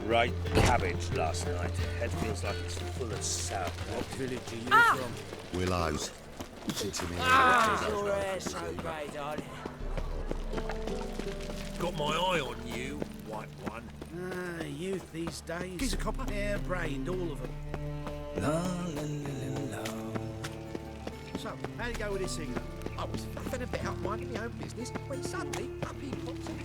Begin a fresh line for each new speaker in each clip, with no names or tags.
Right cabbage last night. Head feels like it's full of sap.
What village are you from?
Willows. Sits in here.
Your hair so grey, darling.
Got my eye on you, white one.
Youth these days.
He's a copper.
Hair-brained, all of them.
La la la la.
So, how do you go with this thing? I was faffing a bit out minding my own business when suddenly up he pops in.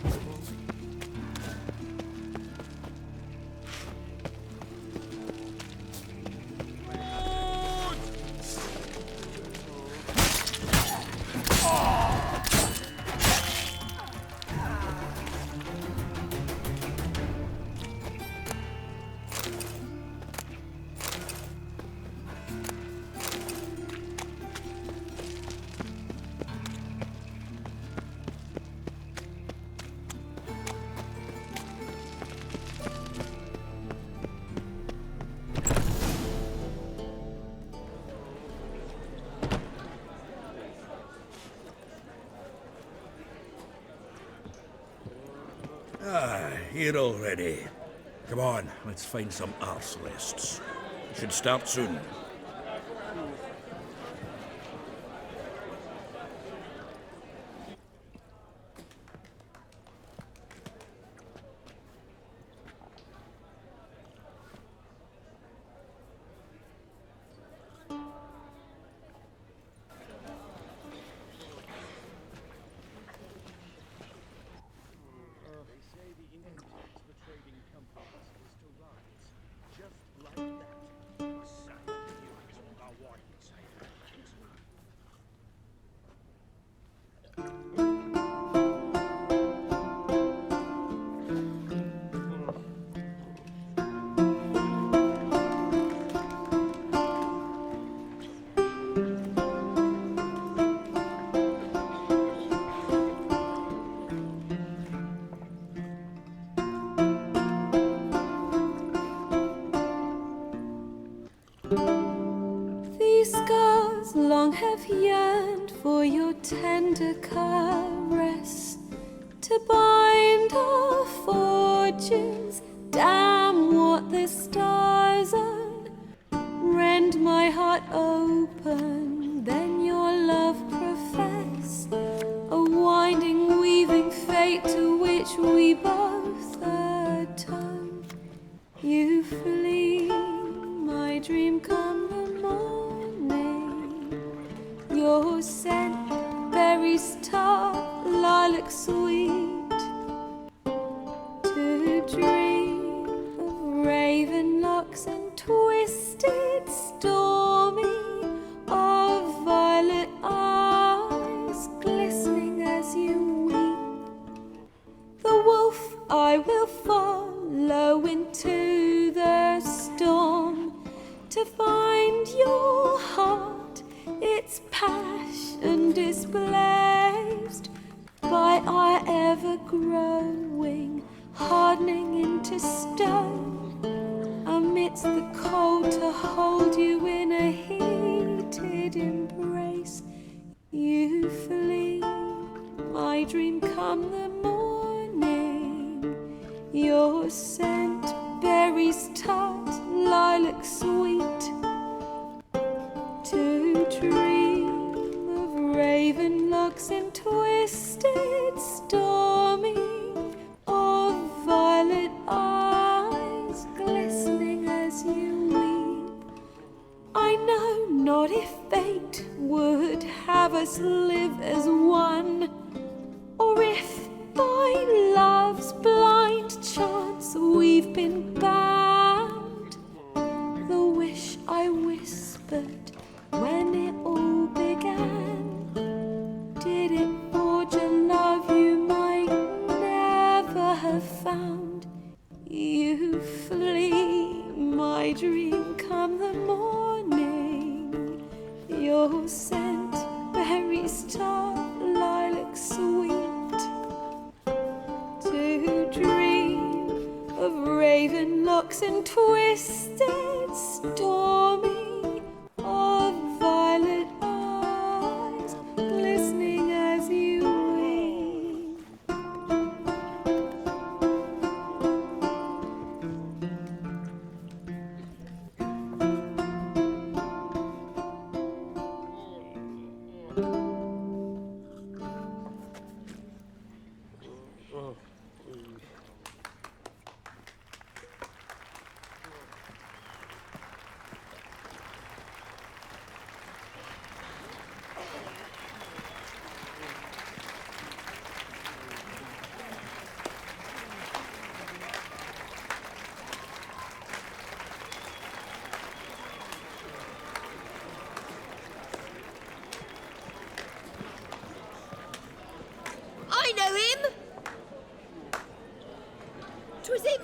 Here already. Come on, let's find some arse rests. Should start soon.
These scars long have yearned for your tender caress, to bind our fortunes. Damn what the stars own. Rend my heart open, then your love profess, a winding, weaving fate to which we both atone. You flee, my dream come the morning. Your scent, berries tart, lilac sweet. To dream of raven locks and twisted, stormy, of violet eyes glistening as you weep. The wolf I will follow into the storm, to find your heart, its passion displaced by our ever-growing, hardening into stone, amidst the cold to hold you in a heated embrace. You flee, my dream come the morning, your scent, berries tart, lilac sweet. To dream of raven locks and twisted, stormy, of violet eyes glistening as you weep. I know not if fate would have us live as one, or if by love's blind chance we've been bound. The wish I whispered when it all began, did it forge a love you might never have found? You flee, my dream come the morning, your scent, berries tart, lilac sweet. To dream of raven locks and twisted, stormy, of violet eyes glistening as you weep.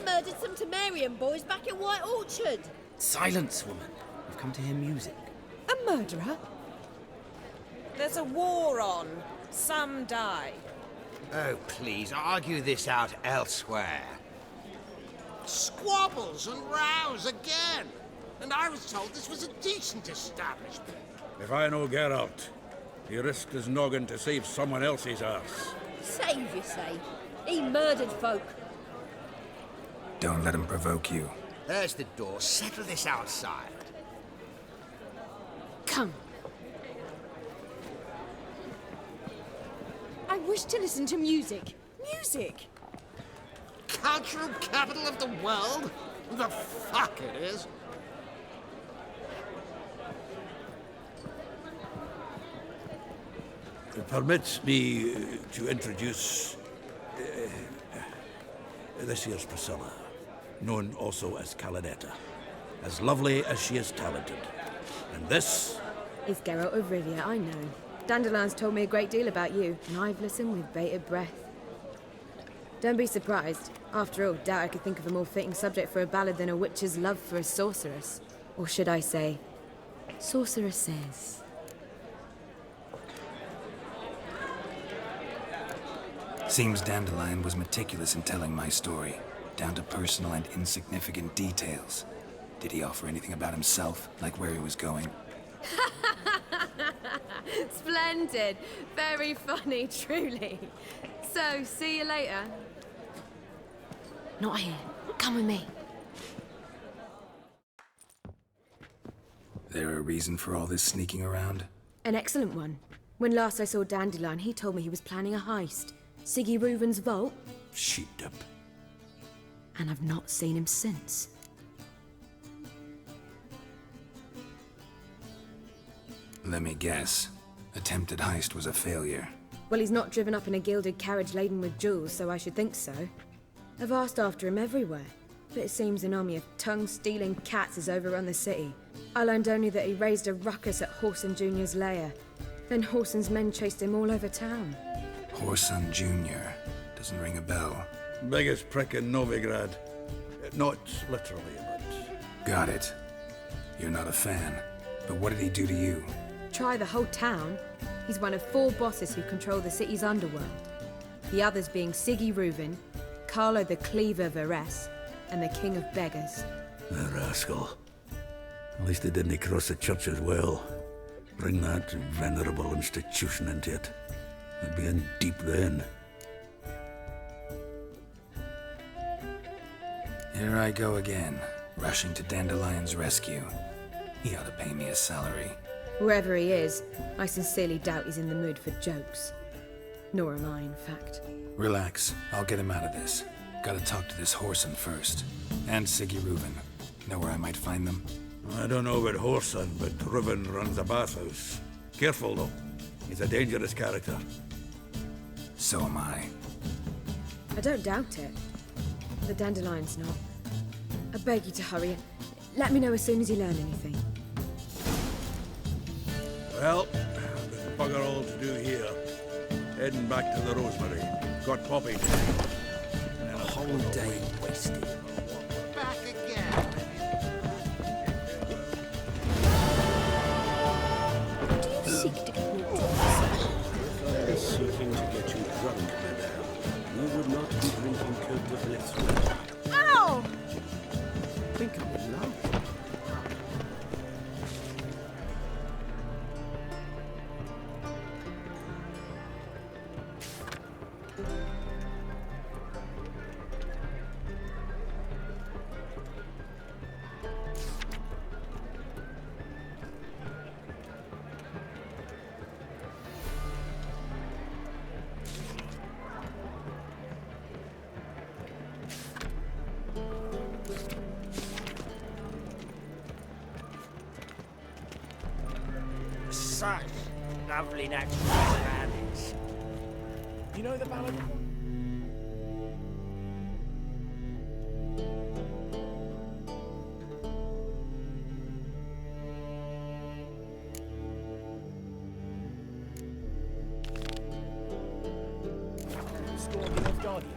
murdered some Temerian boys back in White Orchard.
Silence, woman. We've come to hear music.
A murderer?
There's a war on. Some die.
Oh, please, argue this out elsewhere. Squabbles and rows again. And I was told this was a decent establishment.
If I know Geralt, he risked his noggin to save someone else's arse.
Save, you say? He murdered folk.
Don't let him provoke you.
There's the door. Settle this outside.
Come. I wish to listen to music. Music!
Cultural capital of the world? The fuck it is.
Permit me to introduce this here's Priscilla, known also as Calinetta, as lovely as she is talented. And this
Is Geralt of Rivia, I know. Dandelion's told me a great deal about you, and I've listened with bated breath. Don't be surprised. After all, doubt I could think of a more fitting subject for a ballad than a witch's love for a sorceress. Or should I say, sorceresses.
Seems Dandelion was meticulous in telling my story, down to personal and insignificant details. Did he offer anything about himself, like where he was going?
Splendid. Very funny, truly. So, see you later. Not here. Come with me.
There a reason for all this sneaking around?
An excellent one. When last I saw Dandelion, he told me he was planning a heist. Siggy Reuvens' vault,
sheep-dip.
and I've not seen him since.
Let me guess. Attempted heist was a failure.
Well, he's not driven up in a gilded carriage laden with jewels, so I should think so. I've asked after him everywhere, but it seems an army of tongue-stealing cats has overrun the city. I learned only that he raised a ruckus at Whoreson Jr.'s lair. Then Whoreson's men chased him all over town.
Whoreson Jr. Doesn't ring a bell.
Biggest prick in Novigrad. Not literally, but...
Got it. You're not a fan. But what did he do to you?
Try the whole town. He's one of 4 bosses who control the city's underworld. The others being Siggy Reuven, Carlo the Cleaver Varese, and the King of Beggars.
The rascal. At least they didn't cross the church as well. Bring that venerable institution into it. They'd be in deep then.
Here I go again, rushing to Dandelion's rescue. He ought to pay me a salary.
Wherever he is, I sincerely doubt he's in the mood for jokes. Nor am I, in fact.
Relax, I'll get him out of this. Gotta talk to this Whoreson first. And Siggy Reuven. Know where I might find them?
I don't know about Whoreson, but Reuven runs a bathhouse. Careful, though. He's a dangerous character.
So am I.
I don't doubt it. The Dandelion's not. I beg you to hurry. Let me know as soon as you learn anything.
Well, there's bugger all to do here. Heading back to the Rosemary. Got Poppy. And a whole day wasted.
Back again.
What do you seek to get me to?
If I was seeking to get you drunk, madame, you would not be drinking Cote de Blessure.
Ow!
I think I'm in love.
Such lovely natural surroundings. You know the ballad? Stormy of Guardian.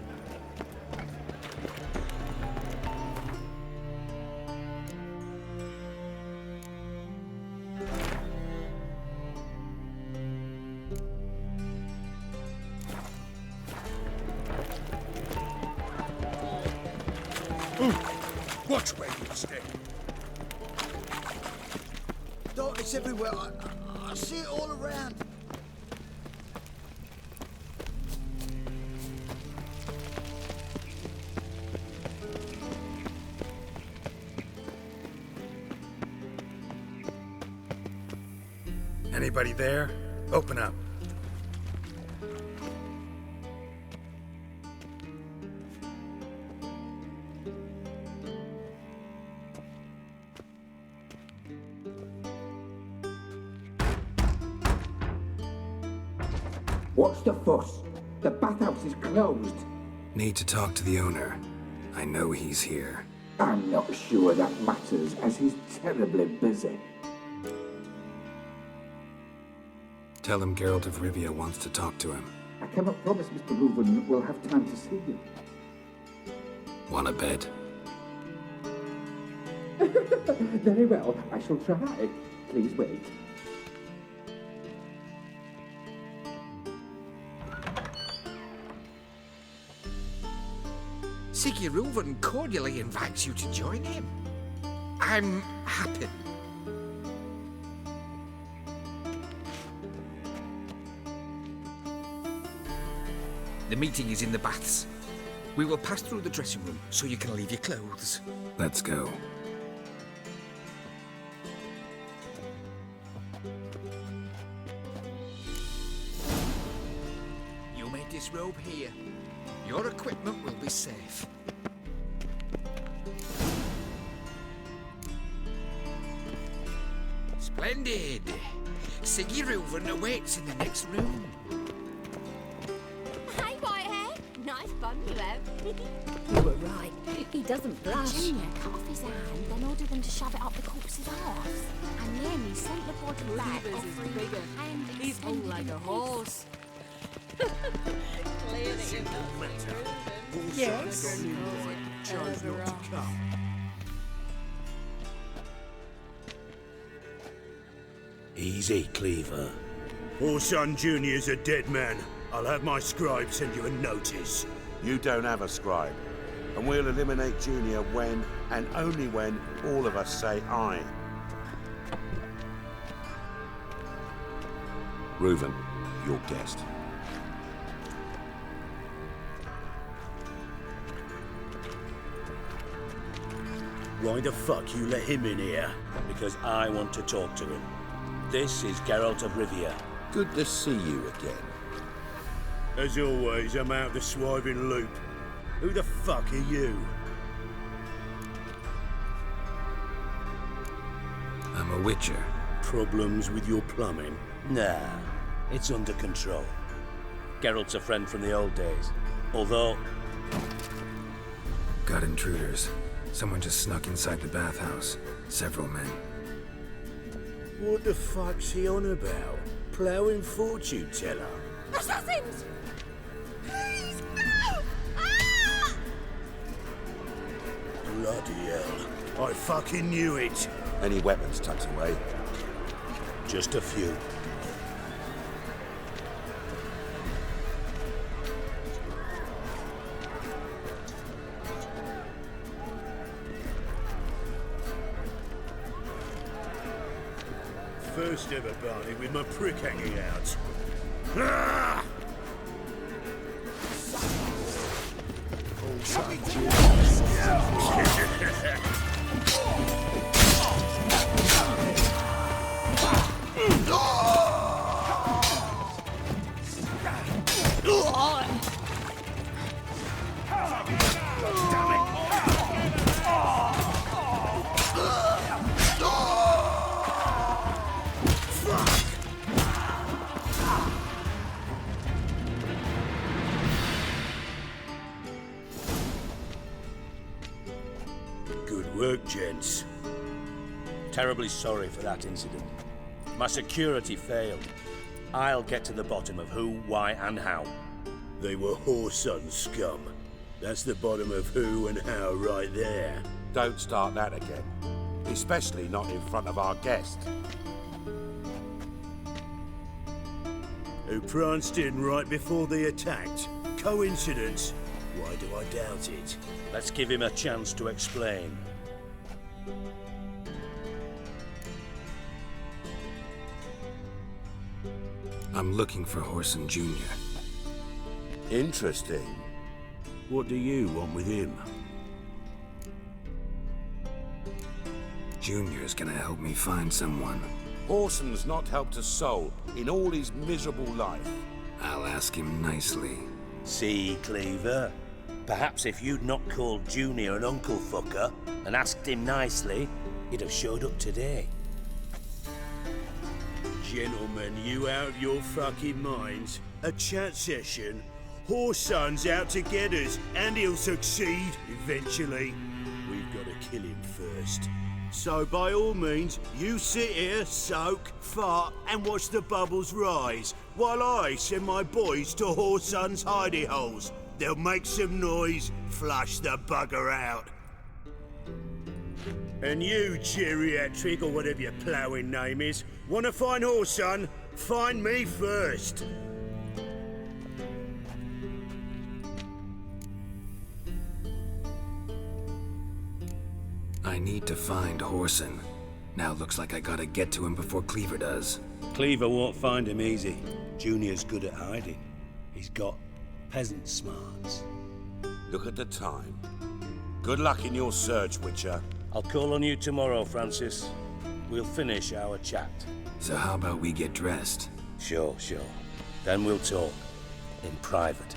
Watch where you step.
Darkness everywhere. I see it all around.
Anybody there? Open up.
What's the fuss? The bathhouse is closed.
Need to talk to the owner. I know he's here.
I'm not sure that matters, as he's terribly busy.
Tell him Geralt of Rivia wants to talk to him.
I cannot promise Mr. Reuven will have time to see you.
Want a bed?
Very well, I shall try. Please wait.
Siggy Reuven cordially invites you to join him. I'm happy. The meeting is in the baths. We will pass through the dressing room so you can leave your clothes.
Let's go.
You may disrobe here. Your equipment will be safe. Splendid! Siggy Reuven awaits in the next room.
Hey, Whitehair. Nice fun you have.
You were right. He doesn't blush.
Junior cut off his hand, then ordered them to shove it up the corpse's arse. And then he sent the body back
Reuvens is
offering
bigger.
the hand
He's all
extended
like
in
a
the
horse.
Yes. Easy, Cleaver. Orson Jr.'s a dead man. I'll have my scribe send you a notice.
You don't have a scribe. And we'll eliminate Junior when, and only when, all of us say aye. Reuven, your guest.
Why the fuck you let him in here? Because I want to talk to him. This is Geralt of Rivia.
Good to see you again.
As always, I'm out the swiving loop. Who the fuck are you?
I'm a witcher.
Problems with your plumbing? Nah, it's under control. Geralt's a friend from the old days. Although...
Got intruders. Someone just snuck inside the bathhouse. Several men.
What the fuck's he on about? Ploughing fortune teller?
Assassins! Please, no! Ah!
Bloody hell. I fucking knew it.
Any weapons tucked away?
Just a few. First ever party with my prick hanging out. Ah! Good work, gents. Terribly sorry for that incident. My security failed. I'll get to the bottom of who, why, and how. They were whoreson scum. That's the bottom of who and how right there.
Don't start that again. Especially not in front of our guest.
Who pranced in right before they attacked. Coincidence? Why do I doubt it? Let's give him a chance to explain.
I'm looking for Horson Jr.
Interesting.
What do you want with him?
Junior's gonna help me find someone.
Horson's not helped a soul in all his miserable life.
I'll ask him nicely.
See, Cleaver? Perhaps if you'd not called Junior an uncle fucker and asked him nicely, he'd have showed up today.
Gentlemen, you out of your fucking minds? A chat session? Horson's out to get us, and he'll succeed eventually. We've got to kill him first. So by all means, you sit here, soak, fart, and watch the bubbles rise, while I send my boys to Horson's hidey holes. They'll make some noise, flush the bugger out. And you, geriatric, or whatever your ploughing name is, want to find Horson? Find me first.
I need to find Horson. Now looks like I gotta get to him before Cleaver does.
Cleaver won't find him easy. Junior's good at hiding. He's got peasant smarts.
Look at the time. Good luck in your search, Witcher.
I'll call on you tomorrow, Francis. We'll finish our chat.
So how about we get dressed?
Sure. Then we'll talk. In private.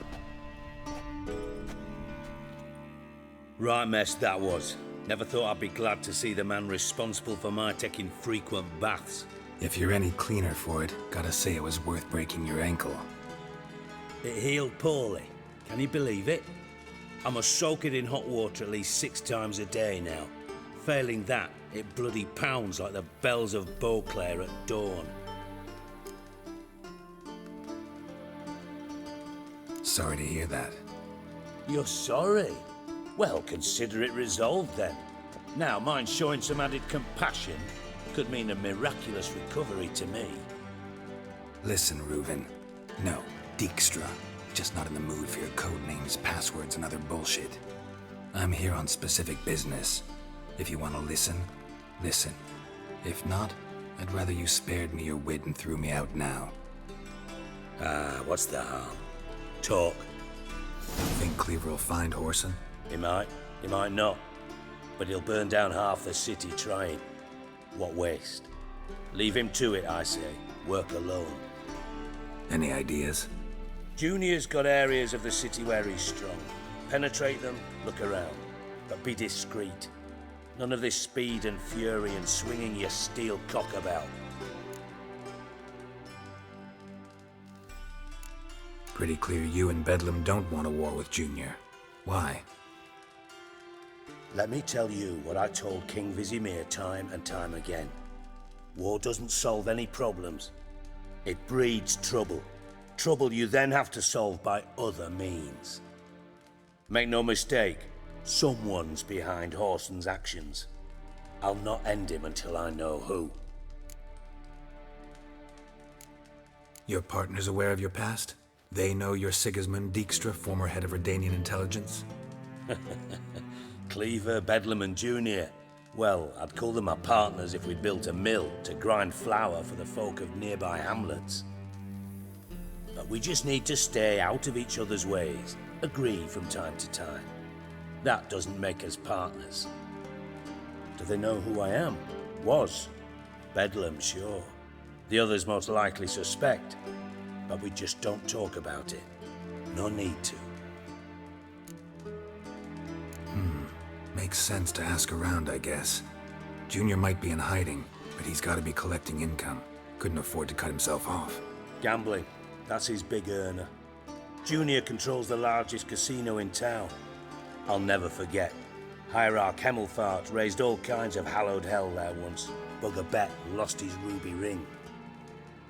Right mess that was. Never thought I'd be glad to see the man responsible for my taking frequent baths.
If you're any cleaner for it, gotta say it was worth breaking your ankle.
It healed poorly. Can you believe it? I must soak it in hot water at least 6 times a day now. Failing that, it bloody pounds like the bells of Beauclair at dawn.
Sorry to hear that.
You're sorry? Well, consider it resolved then. Now, mind showing some added compassion could mean a miraculous recovery to me.
Listen, Reuven. No, Dijkstra. Just not in the mood for your code names, passwords, and other bullshit. I'm here on specific business. If you want to listen, listen. If not, I'd rather you spared me your wit and threw me out now.
What's the harm? Talk.
Think Cleaver will find Horson?
He might not. But he'll burn down half the city trying. What waste? Leave him to it, I say. Work alone.
Any ideas?
Junior's got areas of the city where he's strong. Penetrate them, look around. But be discreet. None of this speed and fury and swinging your steel cock about.
Pretty clear you and Bedlam don't want a war with Junior. Why?
Let me tell you what I told King Vizimir time and time again. War doesn't solve any problems. It breeds trouble. Trouble you then have to solve by other means. Make no mistake, someone's behind Horson's actions. I'll not end him until I know who.
Your partner's aware of your past? They know you're Sigismund Dijkstra, former head of Redanian intelligence?
Cleaver, Bedlam and Junior. Well, I'd call them my partners if we'd built a mill to grind flour for the folk of nearby hamlets. But we just need to stay out of each other's ways, agree from time to time. That doesn't make us partners. Do they know who I am? Was. Bedlam, sure. The others most likely suspect, but we just don't talk about it. No need to.
Makes sense to ask around, I guess. Junior might be in hiding, but he's got to be collecting income. Couldn't afford to cut himself off.
Gambling. That's his big earner. Junior controls the largest casino in town. I'll never forget. Hierarch Hemmelfart raised all kinds of hallowed hell there once. Bugger bet lost his ruby ring.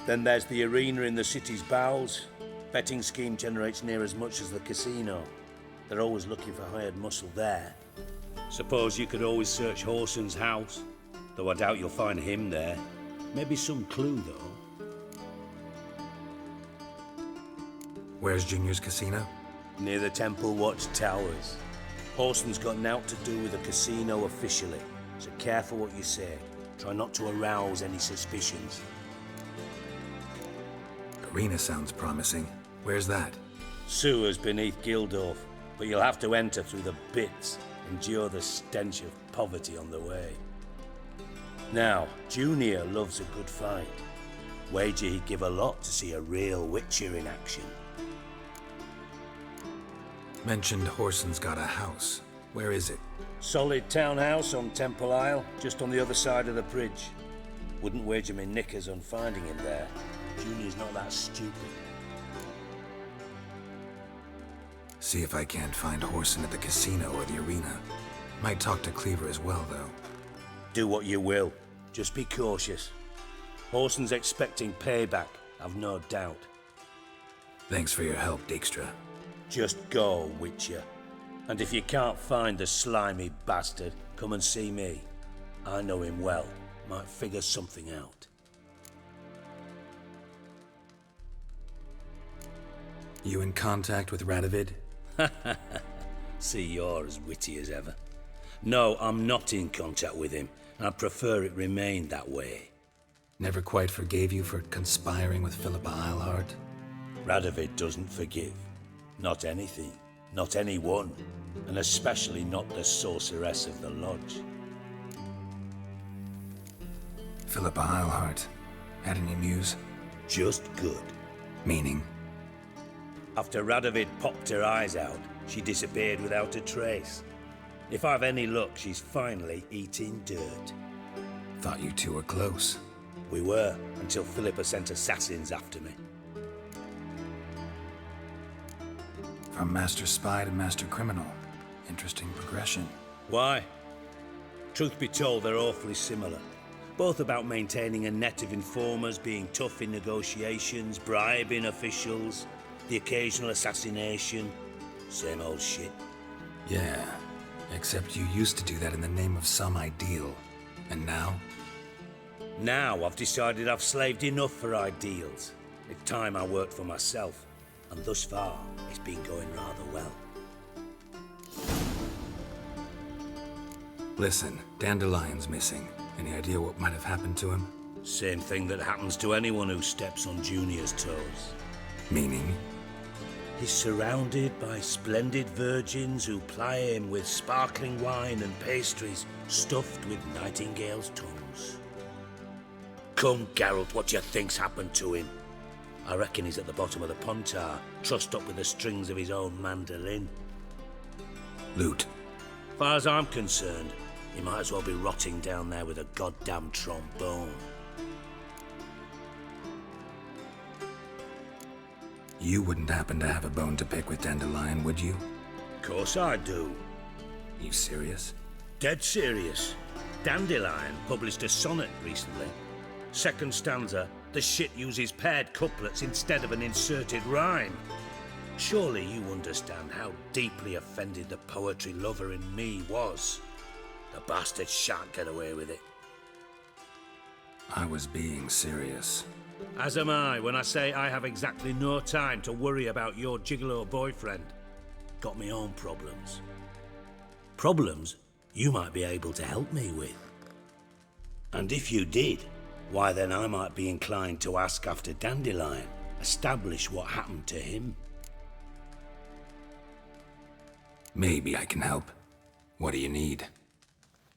Then there's the arena in the city's bowels. Betting scheme generates near as much as the casino. They're always looking for hired muscle there. Suppose you could always search Horson's house, though I doubt you'll find him there. Maybe some clue, though.
Where's Junior's casino?
Near the Temple Watch Towers. Horson's got naught to do with the casino officially, so careful what you say. Try not to arouse any suspicions.
Arena sounds promising. Where's that?
Sewers beneath Gildorf, but you'll have to enter through the bits, endure the stench of poverty on the way. Now, Junior loves a good fight. Wager he'd give a lot to see a real Witcher in action.
Mentioned Horson's got a house. Where is it?
Solid townhouse on Temple Isle, just on the other side of the bridge. Wouldn't wager me knickers on finding him there. Junior's not that stupid.
See if I can't find Horson at the casino or the arena. Might talk to Cleaver as well, though.
Do what you will. Just be cautious. Horson's expecting payback, I've no doubt.
Thanks for your help, Dijkstra.
Just go, Witcher. And if you can't find the slimy bastard, come and see me. I know him well. Might figure something out.
You in contact with Radovid?
See, you're as witty as ever. No, I'm not in contact with him. I'd prefer it remained that way.
Never quite forgave you for conspiring with Philippa Eilhart?
Radovid doesn't forgive. Not anything. Not anyone. And especially not the sorceress of the Lodge.
Philippa Eilhart. Had any news?
Just good.
Meaning?
After Radovid popped her eyes out, she disappeared without a trace. If I've any luck, she's finally eating dirt.
Thought you two were close.
We were, until Philippa sent assassins after me.
From Master Spy to Master Criminal. Interesting progression.
Why? Truth be told, they're awfully similar. Both about maintaining a net of informers, being tough in negotiations, bribing officials, the occasional assassination. Same old shit.
Yeah, except you used to do that in the name of some ideal. And now?
Now I've decided I've slaved enough for ideals. It's time I worked for myself. And thus far, it's been going rather well.
Listen, Dandelion's missing. Any idea what might have happened to him?
Same thing that happens to anyone who steps on Junior's toes.
Meaning?
He's surrounded by splendid virgins who ply him with sparkling wine and pastries stuffed with nightingales' tongues. Come, Geralt, what do you think's happened to him? I reckon he's at the bottom of the Pontar, trussed up with the strings of his own mandolin.
Loot.
Far as I'm concerned, he might as well be rotting down there with a goddamn trombone.
You wouldn't happen to have a bone to pick with Dandelion, would you?
Course I do.
You serious?
Dead serious. Dandelion published a sonnet recently. Second stanza, the shit uses paired couplets instead of an inserted rhyme. Surely you understand how deeply offended the poetry lover in me was. The bastard shan't get away with it.
I was being serious.
As am I when I say I have exactly no time to worry about your gigolo boyfriend. Got me own problems. Problems you might be able to help me with. And if you did, why then I might be inclined to ask after Dandelion, establish what happened to him.
Maybe I can help. What do you need?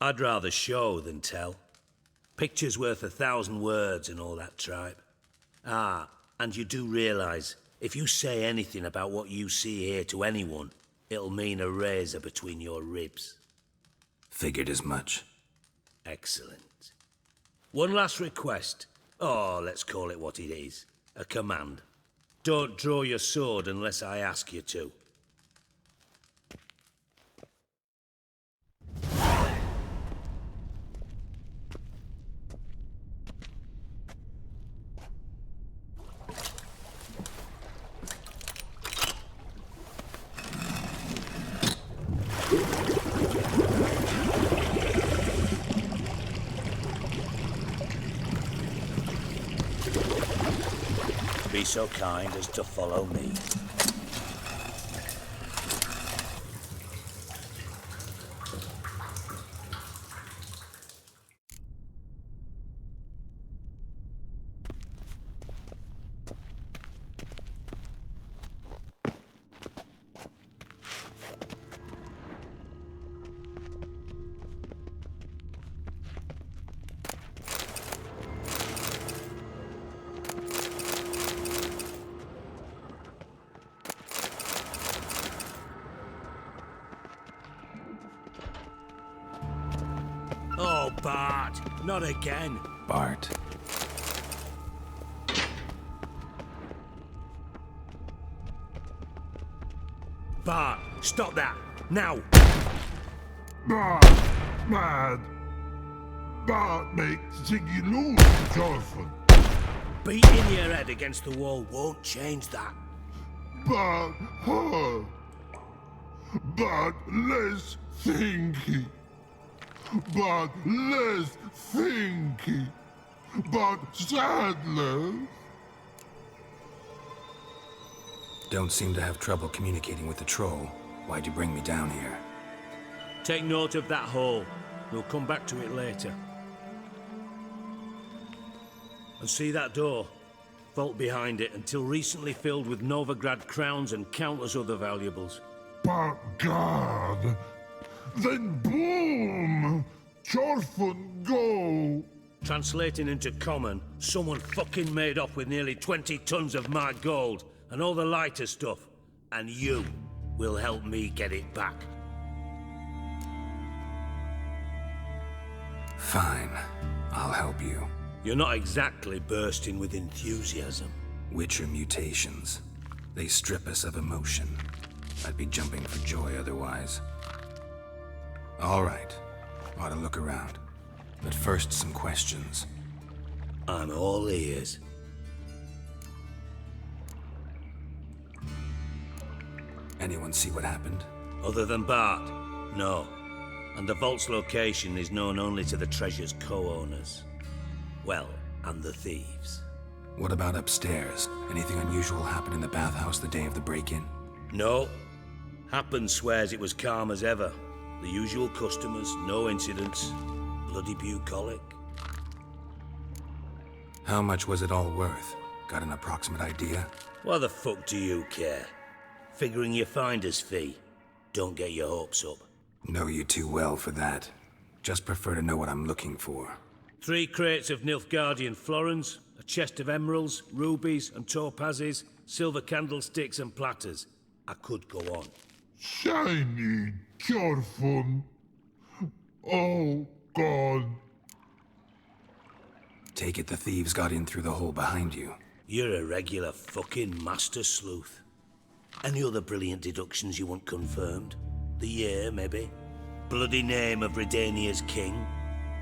I'd rather show than tell. Picture's worth 1,000 words and all that tripe. Ah, and you do realise, if you say anything about what you see here to anyone, it'll mean a razor between your ribs.
Figured as much.
Excellent. One last request. Oh, let's call it what it is. A command. Don't draw your sword unless I ask you to. Be so kind as to follow me. Bart, not again.
Bart.
Bart, stop that, now!
Bart, mad. Bart makes Ziggy lose, Jorfin.
Beating your head against the wall won't change that.
Bart, her. Bart, less thinky. Bart, less thinky. Bart, sadler.
Don't seem to have trouble communicating with the troll. Why'd you bring me down here?
Take note of that hole. We'll come back to it later. And see that door? Vault behind it, until recently filled with Novigrad crowns and countless other valuables.
But God, then boom! Jorfin go!
Translating into common, someone fucking made off with nearly 20 tons of my gold, and all the lighter stuff. And you will help me get it back.
Fine. I'll help you.
You're not exactly bursting with enthusiasm.
Witcher mutations. They strip us of emotion. I'd be jumping for joy otherwise. All right. Ought to look around. But first, some questions.
I'm all ears.
Anyone see what happened?
Other than Bart? No. And the vault's location is known only to the treasure's co-owners. Well, and the thieves.
What about upstairs? Anything unusual happen in the bathhouse the day of the break-in?
No. Happen swears it was calm as ever. The usual customers, no incidents. Bloody bucolic.
How much was it all worth? Got an approximate idea?
Why the fuck do you care? Figuring your finder's fee. Don't get your hopes up.
Know you too well for that. Just prefer to know what I'm looking for.
3 crates of Nilfgaardian florins, a chest of emeralds, rubies and topazes, silver candlesticks and platters. I could go on.
Shiny Jorfin. Oh, God.
Take it the thieves got in through the hole behind you.
You're a regular fucking master sleuth. Any other brilliant deductions you want confirmed? The year, maybe? Bloody name of Redania's king?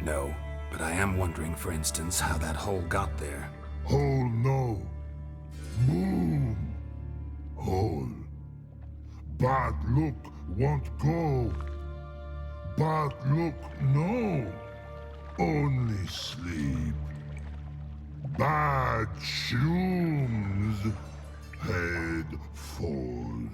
No, but I am wondering, for instance, how that hole got there.
Hole no. Boom. Hole. Bad look won't go. Bad look no. Only sleep. Bad shrooms. Head falls.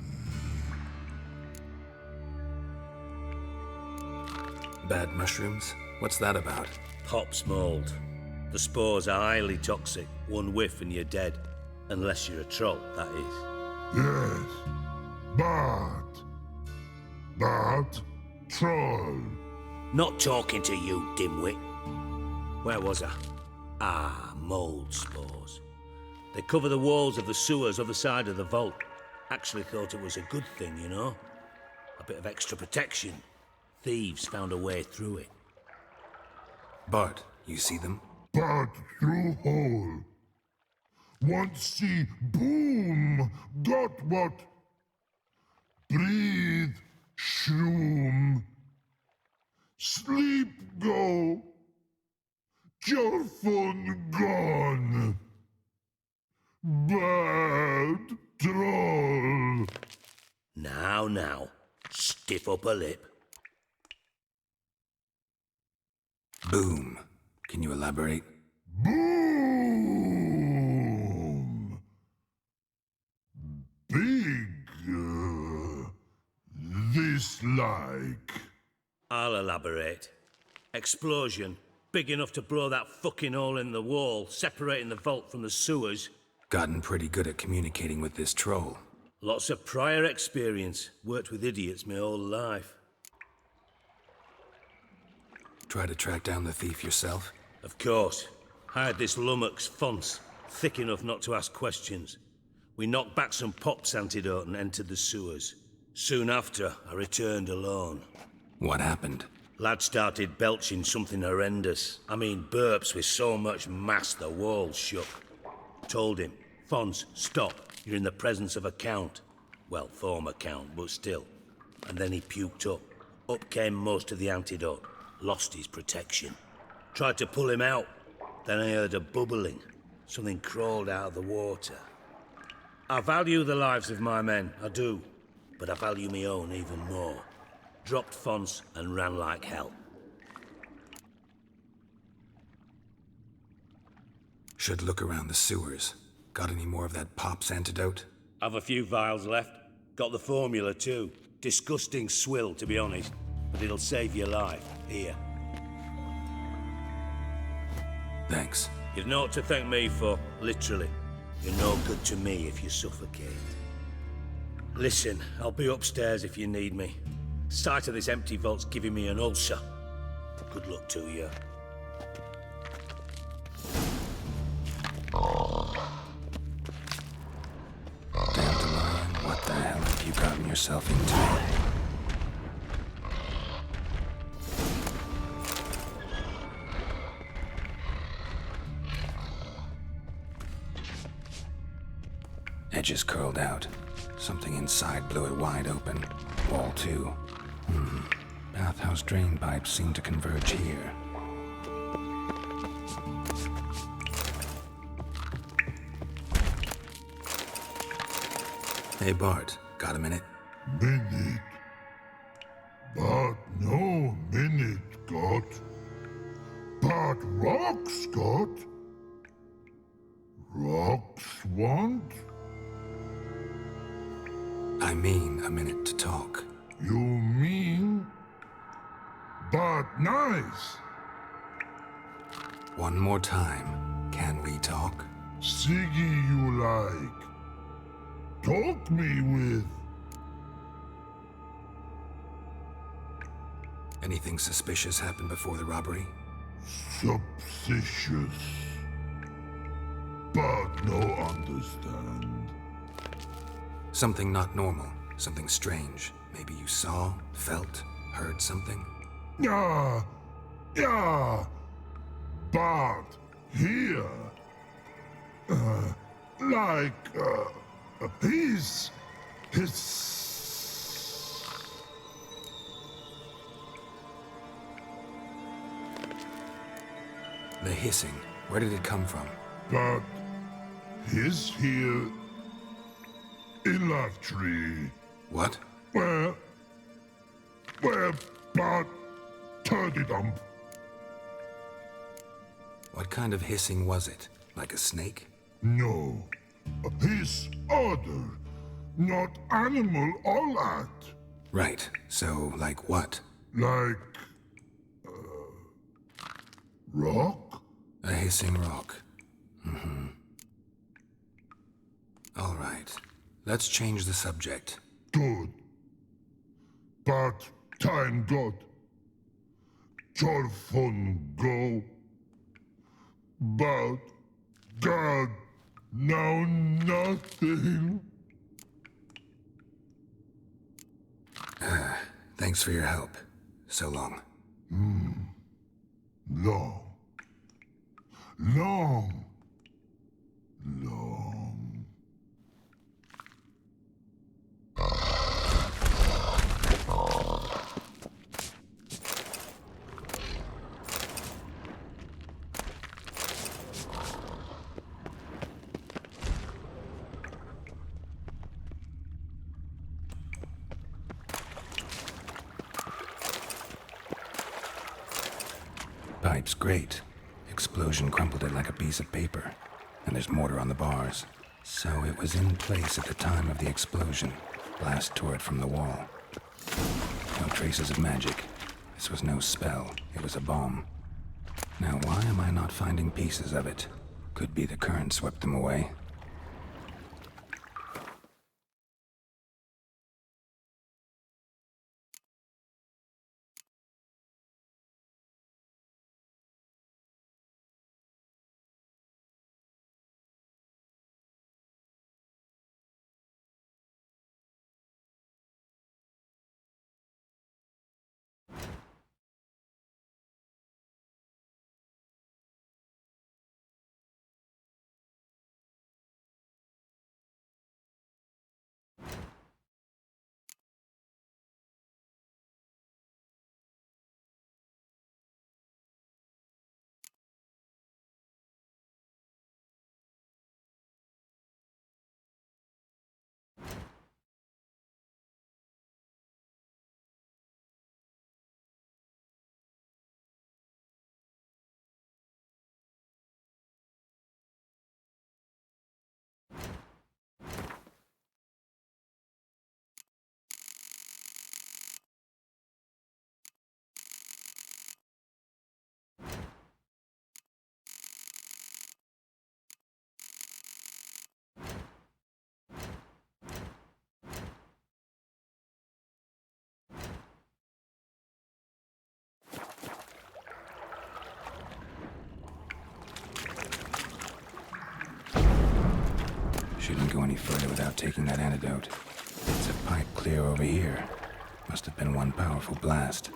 Bad mushrooms? What's that about?
Pop's mold. The spores are highly toxic. One whiff and you're dead. Unless you're a troll, that is.
Yes. Bad troll.
Not talking to you, dimwit. Where was I? Ah, mold spores. They cover the walls of the sewers other side of the vault. Actually thought it was a good thing, you know? A bit of extra protection. Thieves found a way through it.
Bart, you see them?
Bad through hole. Want see boom. Got what? Breathe. Shroom. Sleep go. Jorfin gone. Bad troll.
Now. Stiff upper lip.
Boom. Can you elaborate?
Boom. Big. This like.
I'll elaborate. Explosion. Big enough to blow that fucking hole in the wall, separating the vault from the sewers.
Gotten pretty good at communicating with this troll.
Lots of prior experience. Worked with idiots my whole life.
Try to track down the thief yourself?
Of course. Hired this lummox, Fonce, thick enough not to ask questions. We knocked back some Pop's antidote and entered the sewers. Soon after, I returned alone.
What happened?
Lad started belching something horrendous. I mean, burps with so much mass the walls shook. Told him, Fons, stop. You're in the presence of a count. Well, former count, but still. And then he puked up. Up came most of the antidote. Lost his protection. Tried to pull him out. Then I heard a bubbling. Something crawled out of the water. I value the lives of my men, I do. But I value my own even more. Dropped Fons and ran like hell.
Should look around the sewers. Got any more of that Pop's antidote?
I've a few vials left. Got the formula too. Disgusting swill, to be honest. But it'll save your life. Here.
Thanks.
You've naught to thank me for, literally. You're no good to me if you suffocate. Listen, I'll be upstairs if you need me. Sight of this empty vault's giving me an ulcer. Good luck to you.
Dandelion, what the hell have you gotten yourself into? Edges curled out. Something inside blew it wide open. Wall too. Bathhouse drain pipes seem to converge here. Hey Bart, got a minute?
Minute? But no minute, got. But rocks, got. Rocks want?
I mean a minute to talk.
You mean? But nice.
One more time. Can we talk?
Siggy you like. Talk me with.
Anything suspicious happened before the robbery?
Suspicious. But no understand.
Something not normal. Something strange. Maybe you saw, felt, heard something?
Yeah. But here. His.
The hissing. Where did it come from?
But his here. In that tree.
What?
Where, but turdy dump.
What kind of hissing was it? Like a snake?
No. His other. Not animal all at.
Right. So, like what?
Like... rock?
A hissing rock. All right. Let's change the subject.
Good. But time got. Torfun go. But God, now nothing.
Thanks for your help. So long.
Long. Long.
Pipe's great. Explosion crumpled it like a piece of paper. And there's mortar on the bars. So it was in place at the time of the explosion. Blast tore it from the wall. No traces of magic. This was no spell. It was a bomb. Now why am I not finding pieces of it? Could be the current swept them away. Shouldn't go any further without taking that antidote. It's a pipe clear over here. Must have been one powerful blast.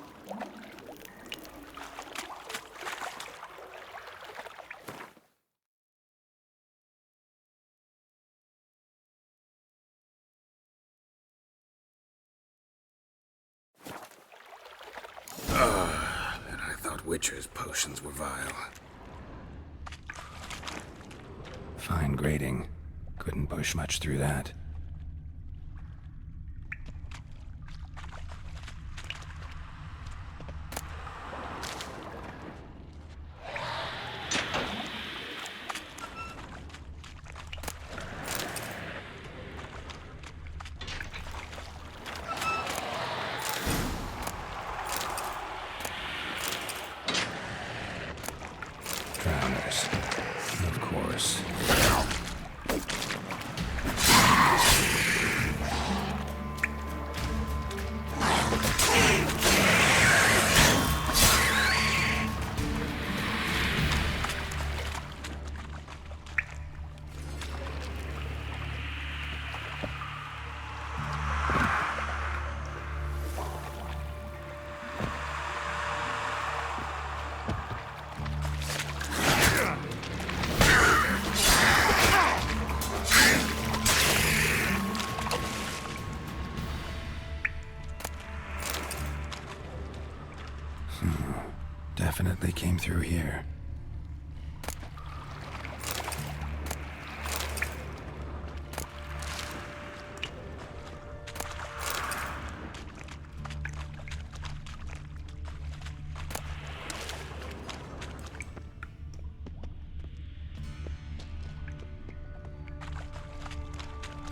And I thought Witcher's potions were vile. Fine grading. Couldn't push much through that. Drowners, of course. Definitely came through here.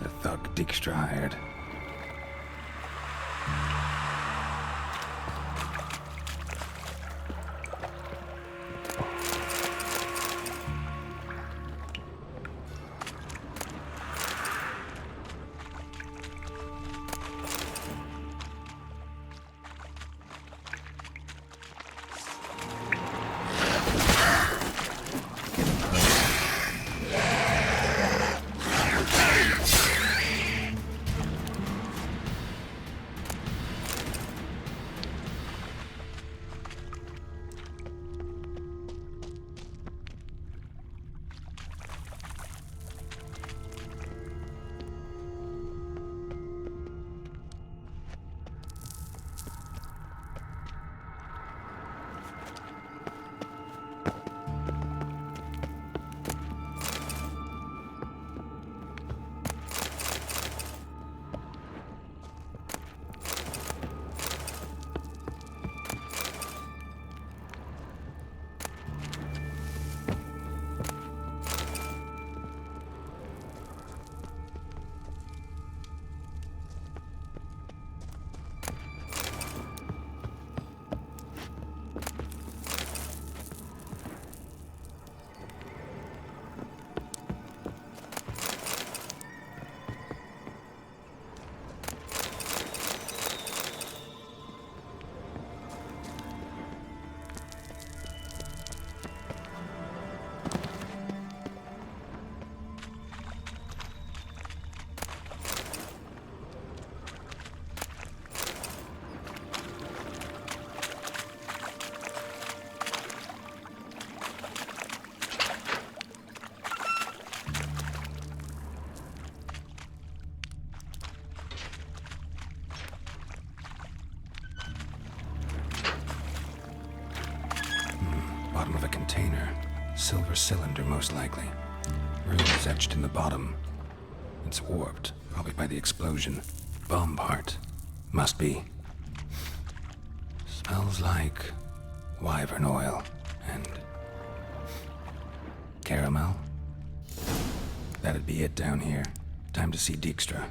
The thug Dijkstra hired. Bottom of a container. Silver cylinder, most likely. Runes etched in the bottom. It's warped, probably by the explosion. Bomb part. Must be. Smells like wyvern oil and caramel. That'd be it down here. Time to see Dijkstra.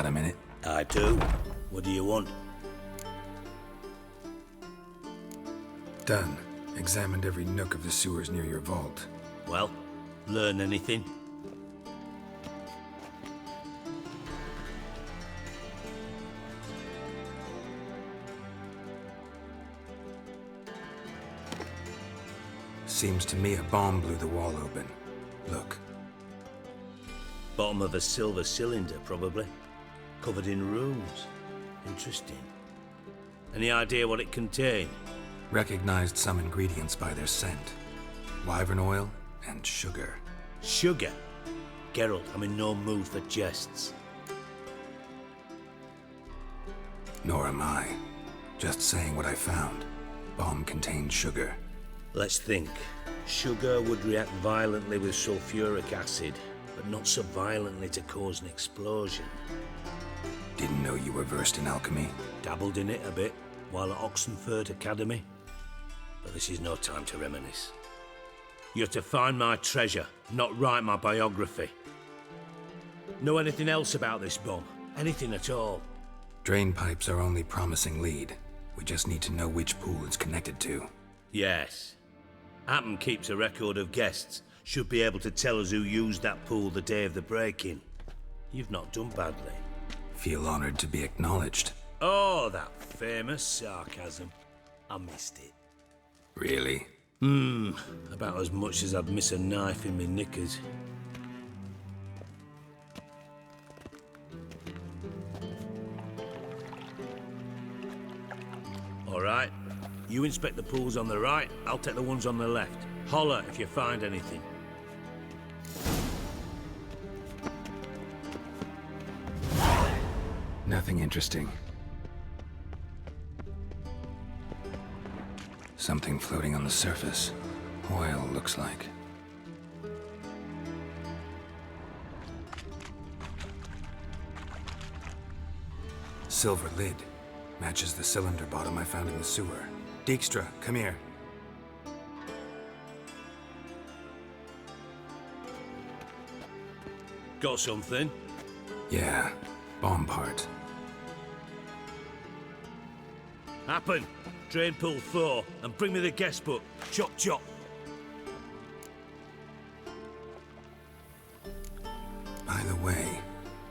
Got a minute?
I do. What do you want?
Done. Examined every nook of the sewers near your vault.
Well, learn anything?
Seems to me a bomb blew the wall open. Look.
Bottom of a silver cylinder, probably. Covered in runes. Interesting. Any idea what it contained?
Recognized some ingredients by their scent. Wyvern oil and sugar.
Sugar? Geralt, I'm in no mood for jests.
Nor am I. Just saying what I found. Bomb contained sugar.
Let's think. Sugar would react violently with sulfuric acid, but not so violently to cause an explosion.
Didn't know you were versed in alchemy.
Dabbled in it a bit while at Oxenford Academy. But this is no time to reminisce. You're to find my treasure, not write my biography. Know anything else about this bomb? Anything at all?
Drain pipes are only promising lead. We just need to know which pool it's connected to.
Yes. Appen keeps a record of guests. Should be able to tell us who used that pool the day of the break-in. You've not done badly.
Feel honored to be acknowledged.
Oh, that famous sarcasm. I missed it.
Really?
About as much as I'd miss a knife in me knickers. All right. You inspect the pools on the right, I'll take the ones on the left. Holler if you find anything.
Nothing interesting. Something floating on the surface. Oil, looks like. Silver lid. Matches the cylinder bottom I found in the sewer. Dijkstra, come here.
Got something?
Yeah, bomb part.
Happen. Drain pool 4, and bring me the guest book. Chop chop.
By the way,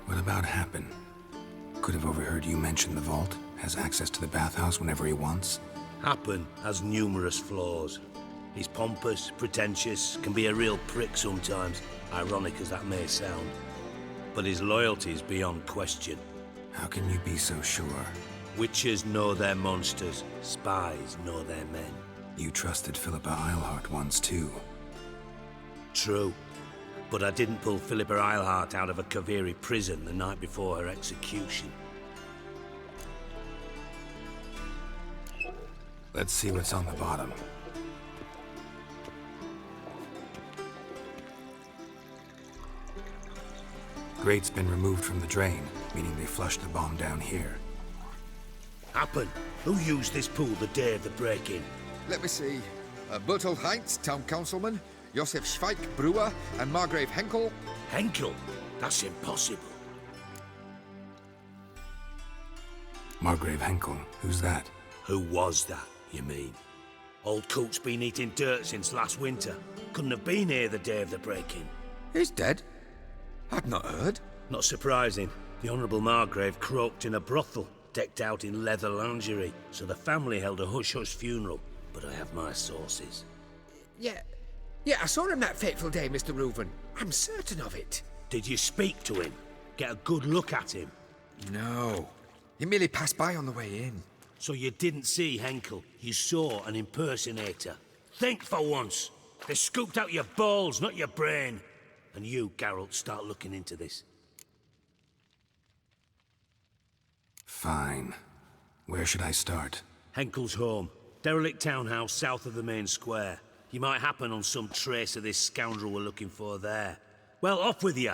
what about Happen? Could have overheard you mention the vault. Has access to the bathhouse whenever he wants.
Happen has numerous flaws. He's pompous, pretentious, can be a real prick sometimes, ironic as that may sound. But his loyalty is beyond question.
How can you be so sure?
Witches know their monsters, spies know their men.
You trusted Philippa Eilhart once too.
True. But I didn't pull Philippa Eilhart out of a Kaviri prison the night before her execution.
Let's see what's on the bottom. Grate's been removed from the drain, meaning they flushed the bomb down here.
Happen. Who used this pool the day of the break-in?
Let me see. Bertold Heinz, town councilman, Josef Schweik, brewer, and Margrave Henkel.
Henkel? That's impossible.
Margrave Henkel, who's that?
Who was that, you mean? Old Coot's been eating dirt since last winter. Couldn't have been here the day of the break-in.
He's dead? I'd not heard.
Not surprising. The Honourable Margrave croaked in a brothel, decked out in leather lingerie, so the family held a hush-hush funeral. But I have my sources.
Yeah, I saw him that fateful day, Mr. Reuven. I'm certain of it.
Did you speak to him? Get a good look at him?
No. He merely passed by on the way in.
So you didn't see Henkel, you saw an impersonator. Think for once. They scooped out your balls, not your brain. And you, Geralt, start looking into this.
Fine. Where should I start?
Henkel's home. Derelict townhouse south of the main square. You might happen on some trace of this scoundrel we're looking for there. Well, off with you.